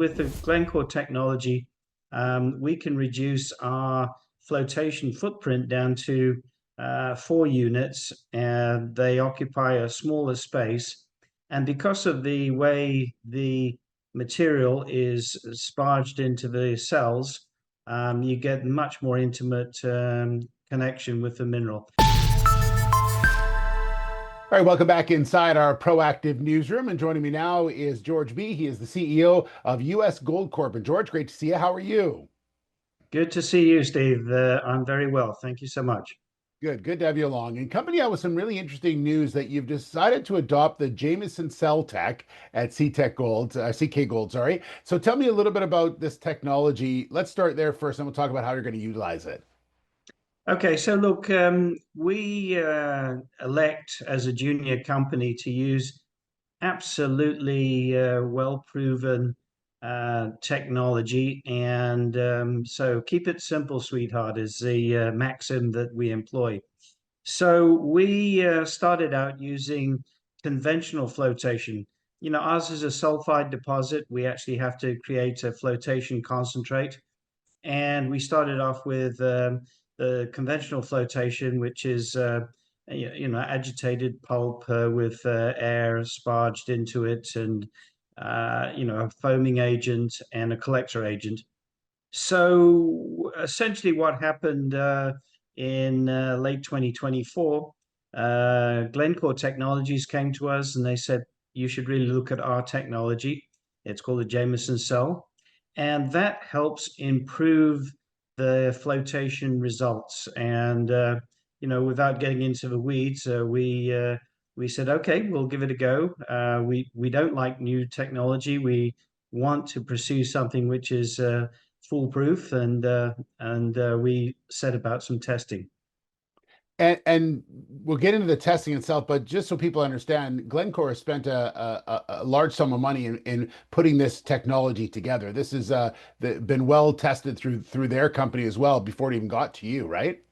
with the Glencore technology, we can reduce our flotation footprint down to 4 units, and they occupy a smaller space. And because of the way the material is sparged into the cells, you get much more intimate connection with the mineral. All right, welcome back inside our proactive newsroom. And joining me now is George Bee. He is the CEO of US Gold Corp. And George, great to see you. How are you? Good to see you, Steve. I'm very well. Thank you so much. Good to have you along. And coming out with some really interesting news that you've decided to adopt the Jameson Cell Tech at CK Gold, sorry. So tell me a little bit about this technology. Let's start there first, and we'll talk about how you're going to utilize it. Okay, so look, we elect as a junior company to use absolutely well-proven technology. And so keep it simple, sweetheart, is the maxim that we employ. So we started out using conventional flotation. Ours is a sulfide deposit. We actually have to create a flotation concentrate. And we started off with the conventional flotation, which is agitated pulp with air sparged into it, and a foaming agent and a collector agent. So essentially, what happened in late 2024, Glencore Technologies came to us and they said, you should really look at our technology. It's called the Jameson Cell, and that helps improve the flotation results. And without getting into the weeds, we said, okay, we'll give it a go. We don't like new technology. We want to pursue something which is foolproof, and we set about some testing. And we'll get into the testing itself, but just so people understand, Glencore has spent a large sum of money in putting this technology together. This has been well tested through their company as well before it even got to you, right?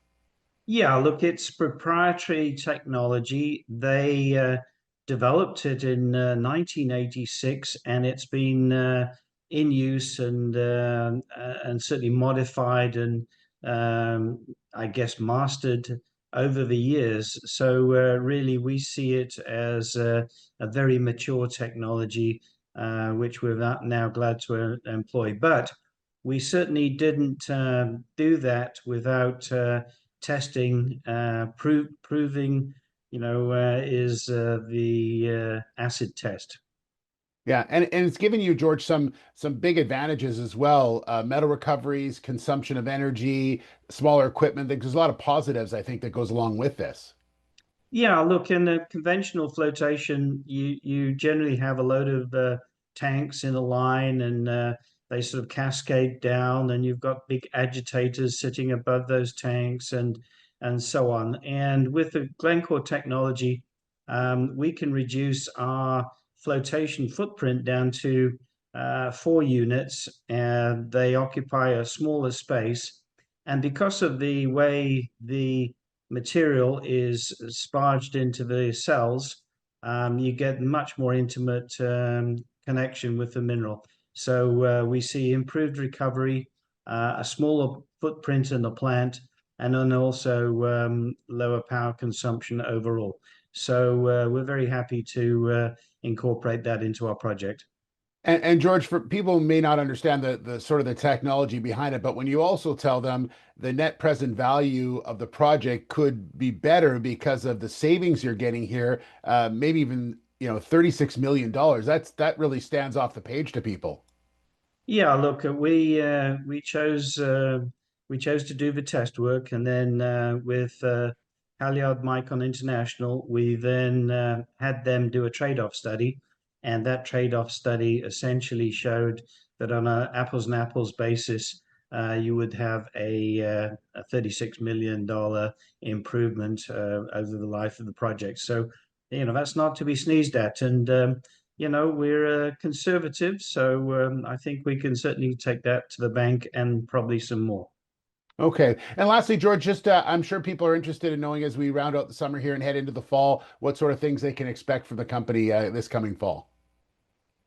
Yeah, look, it's proprietary technology. They developed it in 1986, and it's been in use and certainly modified and I guess mastered over the years. So really, we see it as a very mature technology, which we're now glad to employ. But we certainly didn't do that without testing, proving, is the acid test. Yeah, and it's given you, George, some big advantages as well. Metal recoveries, consumption of energy, smaller equipment. There's a lot of positives, I think, that goes along with this. Yeah, look, in the conventional flotation, you generally have a load of tanks in a line, and they sort of cascade down, and you've got big agitators sitting above those tanks, and so on. And with the Glencore technology, we can reduce our flotation footprint down to 4 units, and they occupy a smaller space. And because of the way the material is sparged into the cells, you get much more intimate connection with the mineral. So we see improved recovery, a smaller footprint in the plant, and then also lower power consumption overall. So we're very happy to incorporate that into our project. And George, for people who may not understand the sort of the technology behind it, but when you also tell them the net present value of the project could be better because of the savings you're getting here, maybe even $36 million. That really stands off the page to people. Yeah, look, we chose to do the test work, and then with Halyard Micon International, we then had them do a trade-off study, and that trade-off study essentially showed that on a apples and apples basis, you would have a $36 million improvement over the life of the project. So, that's not to be sneezed at, and we're conservative, so I think we can certainly take that to the bank and probably some more. Okay. And lastly, George, just I'm sure people are interested in knowing as we round out the summer here and head into the fall, what sort of things they can expect from the company this coming fall.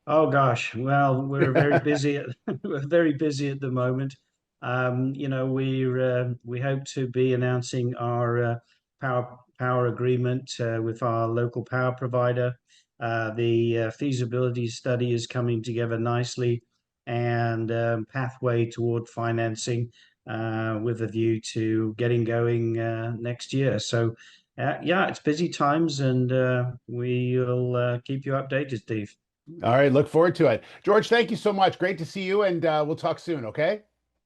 Oh gosh, well, we're very busy at we're very busy at the moment. We hope to be announcing our power agreement with our local power provider. The feasibility study is coming together nicely, and pathway toward financing with a view to getting going next year. So, yeah, it's busy times, and we'll keep you updated, Steve. All right, look forward to it. George, thank you so much. Great to see you, and we'll talk soon, okay?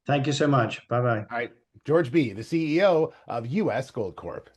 Thank you so much. Bye bye. All right. George B., the CEO of US Gold Corp.